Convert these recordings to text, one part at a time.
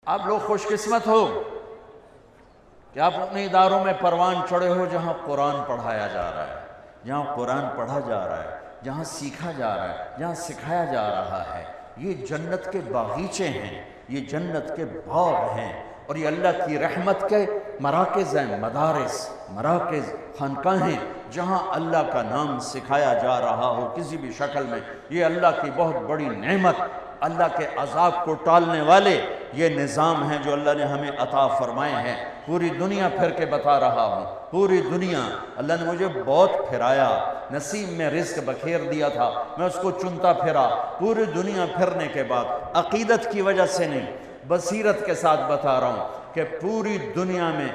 آپ لوگ خوش قسمت ہو کہ آپ اپنے اداروں میں پروان چڑھے ہو جہاں قرآن پڑھایا جا رہا ہے، جہاں قرآن پڑھا جا رہا ہے، جہاں سیکھا جا رہا ہے، جہاں سکھایا جا رہا ہے۔ یہ جنت کے باغیچے ہیں، یہ جنت کے باغ ہیں، اور یہ اللہ کی رحمت کے مراکز ہیں، مراکز خانقاہیں جہاں اللہ کا نام سکھایا جا رہا ہو کسی بھی شکل میں۔ یہ اللہ کی بہت بڑی نعمت، اللہ کے عذاب کو ٹالنے والے یہ نظام ہیں جو اللہ نے ہمیں عطا فرمائے ہیں۔ پوری دنیا پھر کے بتا رہا ہوں، پوری دنیا اللہ نے مجھے بہت پھرایا، نصیب میں رزق بکھیر دیا تھا، میں اس کو چنتا پھرا۔ پوری دنیا پھرنے کے بعد عقیدت کی وجہ سے نہیں، بصیرت کے ساتھ بتا رہا ہوں کہ پوری دنیا میں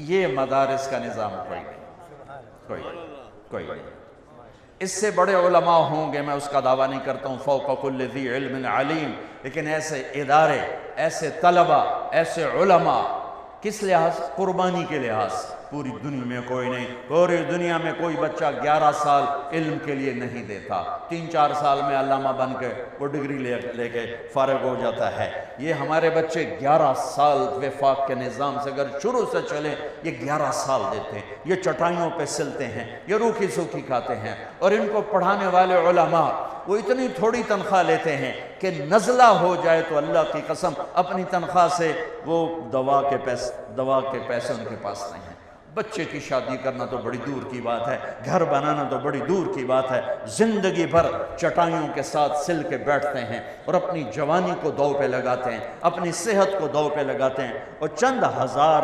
یہ مدارس کا نظام کوئی نہیں۔ اس سے بڑے علماء ہوں گے، میں اس کا دعویٰ نہیں کرتا ہوں، فوق کل ذی علم علیم، لیکن ایسے ادارے، ایسے طلبہ، ایسے علماء، کس لحاظ؟ قربانی کے لحاظ پوری دنیا میں کوئی نہیں۔ پوری دنیا میں کوئی بچہ 11 سال علم کے لیے نہیں دیتا، 3-4 سال میں علامہ بن کے وہ ڈگری لے کے فارغ ہو جاتا ہے۔ یہ ہمارے بچے 11 سال وفاق کے نظام سے اگر شروع سے چلیں، یہ 11 سال دیتے ہیں، یہ چٹائیوں پہ سلتے ہیں، یہ روکھی سوکھی کھاتے ہیں، اور ان کو پڑھانے والے علماء وہ اتنی تھوڑی تنخواہ لیتے ہیں کہ نزلہ ہو جائے تو اللہ کی قسم اپنی تنخواہ سے وہ دوا کے پیسے ان کے پاس نہیں ہیں۔ بچے کی شادی کرنا تو بڑی دور کی بات ہے، گھر بنانا تو بڑی دور کی بات ہے، زندگی بھر چٹائیوں کے ساتھ سل کے بیٹھتے ہیں اور اپنی جوانی کو دو پہ لگاتے ہیں، اپنی صحت کو دو پہ لگاتے ہیں، اور چند ہزار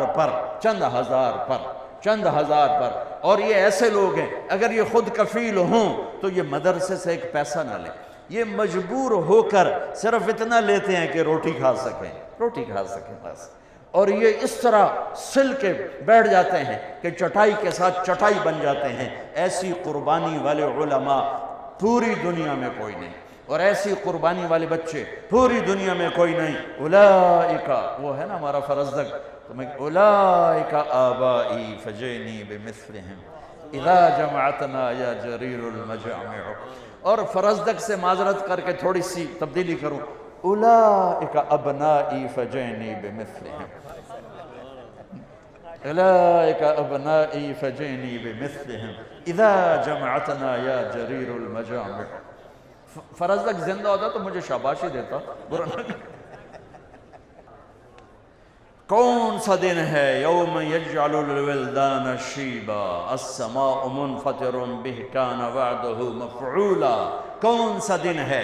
پر، اور یہ ایسے لوگ ہیں اگر یہ خود کفیل ہوں تو یہ مدرسے سے ایک پیسہ نہ لیں، یہ مجبور ہو کر صرف اتنا لیتے ہیں کہ روٹی کھا سکیں بس، اور یہ اس طرح سل کے بیٹھ جاتے ہیں کہ چٹائی کے ساتھ چٹائی بن جاتے ہیں۔ ایسی قربانی والے علماء پوری دنیا میں کوئی نہیں، اور ایسی قربانی والے بچے پوری دنیا میں کوئی نہیں۔ اولئک، وہ ہے نا ہمارا فرزدق، اولئک آبائی فجئنی بمثلہم اذا جمعتنا یا جریر المجامع۔ اور فرزدق سے معذرت کر کے تھوڑی سی تبدیلی کروں، اولئک ابنائی فجئنی بمثلہم، اولئک ابنائی فجئنی بمثلہم اذا جمعتنا یا جریر المجامع۔ فرزدق زندہ ہوتا تو مجھے شاباشی دیتا، برا نہ۔ کون سا دن ہے؟ یوم یجعل الولدان شیبا السماء منفطر به کان وعدہ مفعولا۔ کون سا دن ہے؟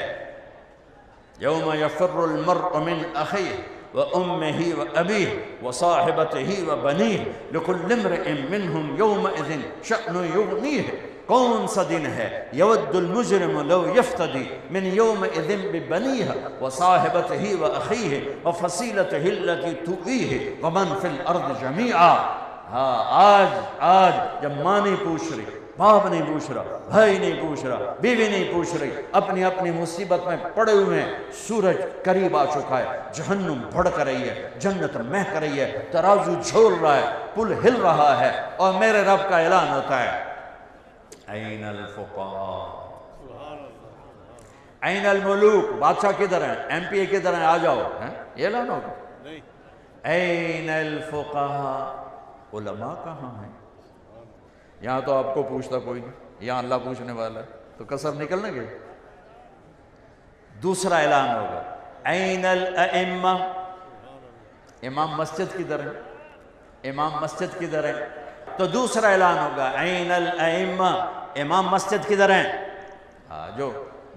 یوم یفر المرء من اخیہ وامہ وابیہ وصاحبتہ وبنیہ لکل امرئ منہم یومئذ شأن یغنیہ۔ کون سا دن ہے؟ یود المجرم لو یفتدی من یومئذ ببنیہ وصاحبتہ واخیہ وفصیلتہ التی تؤویہ ومن فی الارض جمیعا۔ ہاں آج جب ماں نہیں پوچھ رہی، باپ نہیں پوچھ رہا، بھائی نہیں پوچھ رہا، بیوی نہیں پوچھ رہی، اپنی مصیبت میں پڑے ہوئے ہیں، سورج قریب آ چکا ہے، جہنم بھڑک رہی ہے، جنت مہک رہی ہے، ترازو جھول رہا ہے، پل ہل رہا ہے، اور میرے رب کا اعلان ہوتا ہے، این الفقراء، این الملوک، بادشاہ کدھر ہیں، ایم پی اے کدھر ہیں، آ جاؤ، یہ اعلان ہوگا، این الفقراء، علماء کہاں ہیں؟ یہاں تو آپ کو پوچھتا کوئی نہیں، یہاں اللہ پوچھنے والا ہے، تو کسر نکلنے گے۔ دوسرا اعلان ہوگا، این الائمہ، امام مسجد کدھر ہے، امام مسجد کدھر ہے؟ تو دوسرا اعلان ہوگا، این الائمہ، امام مسجد کدھر ہیں؟ جو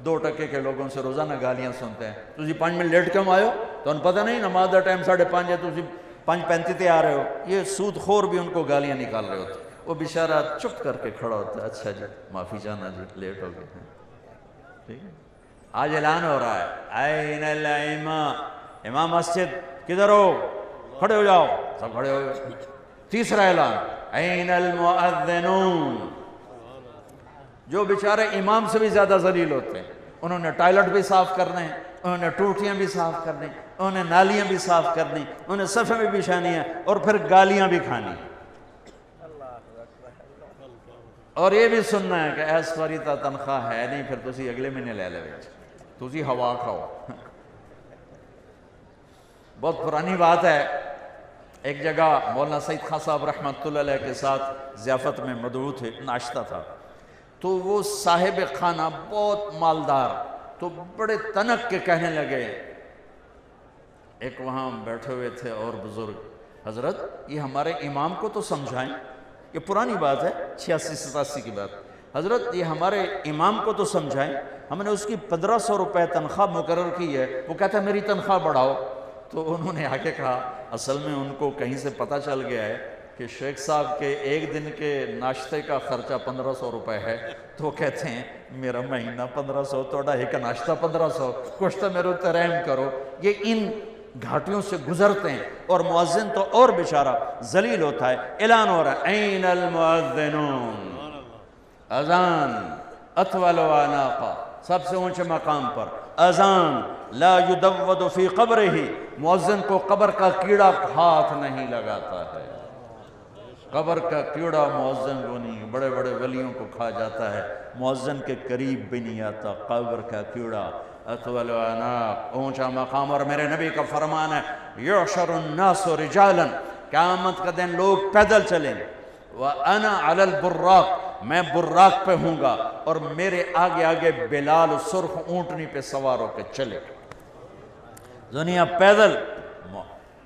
2% کے لوگوں سے روزانہ گالیاں سنتے ہیں، تُسی 5 منٹ لیٹ کیوں آئے ہو؟ تو ان پتہ نہیں نماز دا ٹائم 5:30 ہے، تُسی 5:35 تے آ رہے ہو۔ یہ سود خور بھی ان کو گالیاں نکال رہے ہوتے، وہ بیچارہ چپ کر کے کھڑا ہوتا ہے، اچھا جی معافی چاہنا جی، لیٹ ہو گئے ہیں، ٹھیک ہے۔ آج اعلان ہو رہا ہے، این الائمہ، امام مسجد کدھر ہو؟ کھڑے ہو جاؤ، سب کھڑے ہو گئے۔ تیسرا اعلان، این المؤذنون، جو بیچارے امام سے بھی زیادہ ذلیل ہوتے ہیں، انہوں نے ٹائلٹ بھی صاف کرنے ہیں، انہوں نے ٹوٹیاں بھی صاف کرنی، انہوں نے نالیاں بھی صاف کرنی، انہوں نے صفحے بھی بچھانی ہیں، اور پھر گالیاں بھی کھانی، اور یہ بھی سننا ہے کہ ایس فاری تا تنخواہ ہے نہیں، پھر تسی اگلے مہینے لے لے، تسی ہوا کھاؤ۔ بہت پرانی بات ہے، ایک جگہ مولانا سعید خان صاحب رحمۃ اللہ علیہ کے ساتھ ضیافت میں مدعو تھے، ناشتہ تھا، تو وہ صاحب خانہ بہت مالدار، تو بڑے تنک کے کہنے لگے، ایک وہاں بیٹھے ہوئے تھے اور بزرگ، حضرت یہ ہمارے امام کو تو سمجھائیں، یہ پرانی بات ہے 86-87 کی بات، حضرت یہ ہمارے امام کو تو سمجھائیں، ہم نے اس کی 1500 روپے تنخواہ مقرر کی ہے، وہ کہتا ہے میری تنخواہ بڑھاؤ۔ تو انہوں نے آگے کہا اصل میں ان کو کہیں سے پتہ چل گیا ہے کہ شیخ صاحب کے ایک دن کے ناشتے کا خرچہ 1500 روپے ہے، تو وہ کہتے ہیں میرا مہینہ 1500 توڑا ایک ناشتہ 1500، کچھ تو میرے اوپر رحم کرو۔ یہ ان گھاٹیوں سے گزرتے ہیں، اور مؤذن تو اور بیچارہ ذلیل ہوتا ہے، اعلان ہو رہا ہے این المؤذنون، اذان اطول عناقہ، سب سے اونچے مقام پر اذان، لا یدود فی قبرہ، مؤذن کو قبر کا کیڑا ہاتھ نہیں لگاتا ہے، قبر کا کیڑا مؤذن کو نہیں، بڑے بڑے ولیوں کو کھا جاتا ہے، مؤذن کے قریب بھی نہیں آتا قبر کا کیڑا، اطول عناق، اونچا مقام۔ اور میرے نبی کا فرمان ہے یحشر الناس رجالا، قیامت کا دن لوگ پیدل چلیں، وَأَنَا عَلَى الْبُرَّاقِ، میں براق پہ ہوں گا، اور میرے آگے آگے بلال سرخ اونٹنی پہ سوار ہو کے چلے، دنیا پیدل،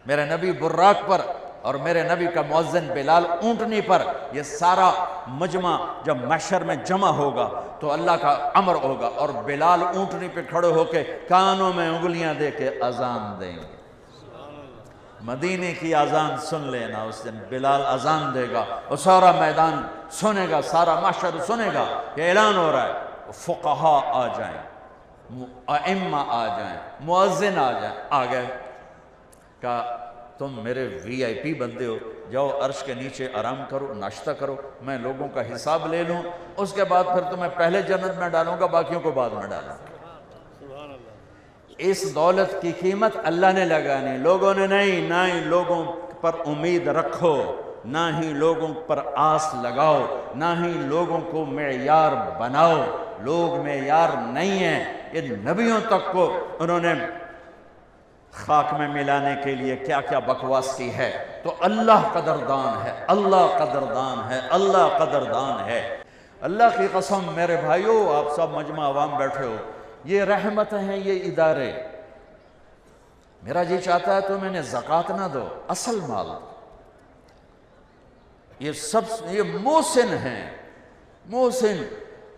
میرے نبی براق پر اور میرے نبی کا مؤذن بلال اونٹنی پر۔ یہ سارا مجمع جب محشر میں جمع ہوگا تو اللہ کا امر ہوگا، اور بلال اونٹنی پہ کھڑے ہو کے کانوں میں انگلیاں دے کے اذان دیں گے۔ مدینے کی اذان سن لینا، اس دن بلال اذان دے گا اور سارا میدان سنے گا، سارا معاشر سنے گا کہ اعلان ہو رہا ہے، فقہاء آ جائیں، ائمہ آ جائیں، مؤذن آ جائیں، آ گئے، کہا تم میرے وی آئی پی بندے ہو، جاؤ عرش کے نیچے آرام کرو، ناشتہ کرو، میں لوگوں کا حساب لے لوں، اس کے بعد پھر تمہیں پہلے جنت میں ڈالوں گا، باقیوں کو بعد میں ڈالوں گا۔ اس دولت کی قیمت اللہ نے لگانی، لوگوں نے نہیں، نہ ہی لوگوں پر امید رکھو، نہ ہی لوگوں پر آس لگاؤ، نہ ہی لوگوں کو معیار بناؤ، لوگ معیار نہیں ہیں۔ یہ نبیوں تک کو انہوں نے خاک میں ملانے کے لیے کیا کیا بکواس کی ہے، تو اللہ قدردان ہے، اللہ قدردان ہے، اللہ قدردان ہے۔ اللہ کی قسم میرے بھائیو، آپ سب مجمع عوام بیٹھے ہو، یہ رحمت ہیں، یہ ادارے، میرا جی چاہتا ہے تو میں نے زکوٰۃ نہ دو، اصل مال، یہ محسن ہیں، محسن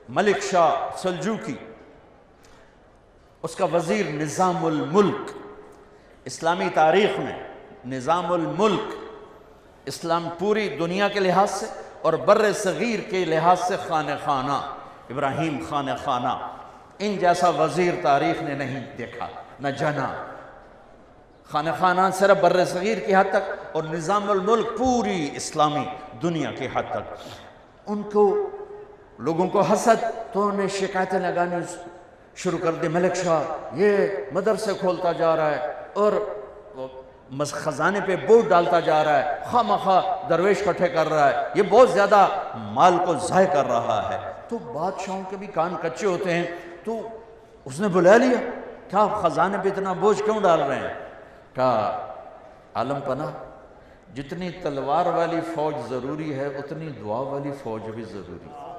ملک شاہ سلجوقی، اس کا وزیر نظام الملک، اسلامی تاریخ میں نظام الملک، اسلام پوری دنیا کے لحاظ سے اور بر صغیر کے لحاظ سے خانہ خانہ، ابراہیم خانہ خانہ، ان جیسا وزیر تاریخ نے نہیں دیکھا نہ جنا۔ خانہ خانہ صرف بر صغیر کی حد تک، اور نظام الملک پوری اسلامی دنیا کی حد تک۔ ان کو لوگوں کو حسد، تو انہیں شکایتیں لگانے شروع کر دی، ملک شاہ یہ مدرسے کھولتا جا رہا ہے اور خزانے پہ بوجھ ڈالتا جا رہا ہے، خواہ مخواہ درویش کٹھے کر رہا ہے، یہ بہت زیادہ مال کو ضائع کر رہا ہے۔ تو بادشاہوں کے بھی کان کچے ہوتے ہیں، تو اس نے بلا لیا، کیا خزانے پہ اتنا بوجھ کیوں ڈال رہے ہیں؟ کہا عالم پناہ، جتنی تلوار والی فوج ضروری ہے اتنی دعا والی فوج بھی ضروری ہے۔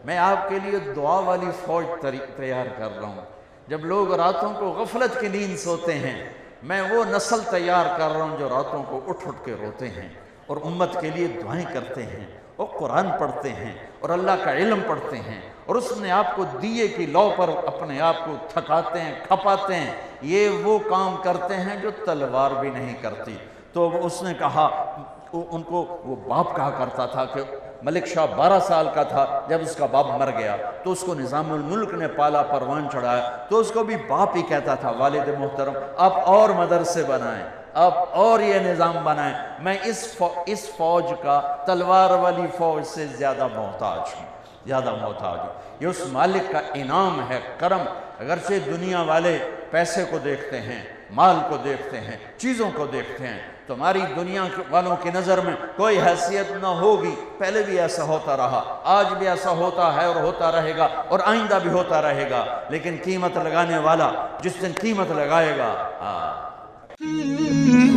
میں آپ کے لیے دعا والی فوج تیار کر رہا ہوں۔ جب لوگ راتوں کو غفلت کی نیند سوتے ہیں، میں وہ نسل تیار کر رہا ہوں جو راتوں کو اٹھ اٹھ کے روتے ہیں اور امت کے لیے دعائیں کرتے ہیں اور قرآن پڑھتے ہیں اور اللہ کا علم پڑھتے ہیں، اور اس نے آپ کو دیے کی لو پر اپنے آپ کو تھکاتے ہیں، کھپاتے ہیں۔ یہ وہ کام کرتے ہیں جو تلوار بھی نہیں کرتی۔ تو اس نے کہا، ان کو وہ باپ کہا کرتا تھا کہ ملک شاہ 12 سال کا تھا جب اس کا باپ مر گیا، تو اس کو نظام الملک نے پالا، پروان چڑھایا، تو اس کو بھی باپ ہی کہتا تھا، والد محترم آپ اور مدرسے بنائیں، آپ اور یہ نظام بنائیں، میں اس فوج کا تلوار والی فوج سے زیادہ محتاج ہوں، زیادہ محتاج ہوں۔ یہ اس مالک کا انعام ہے، کرم۔ اگرچہ دنیا والے پیسے کو دیکھتے ہیں، مال کو دیکھتے ہیں، چیزوں کو دیکھتے ہیں، تمہاری دنیا والوں کی نظر میں کوئی حیثیت نہ ہوگی، پہلے بھی ایسا ہوتا رہا، آج بھی ایسا ہوتا ہے اور ہوتا رہے گا اور آئندہ بھی ہوتا رہے گا، لیکن قیمت لگانے والا جس دن قیمت لگائے گا ہے۔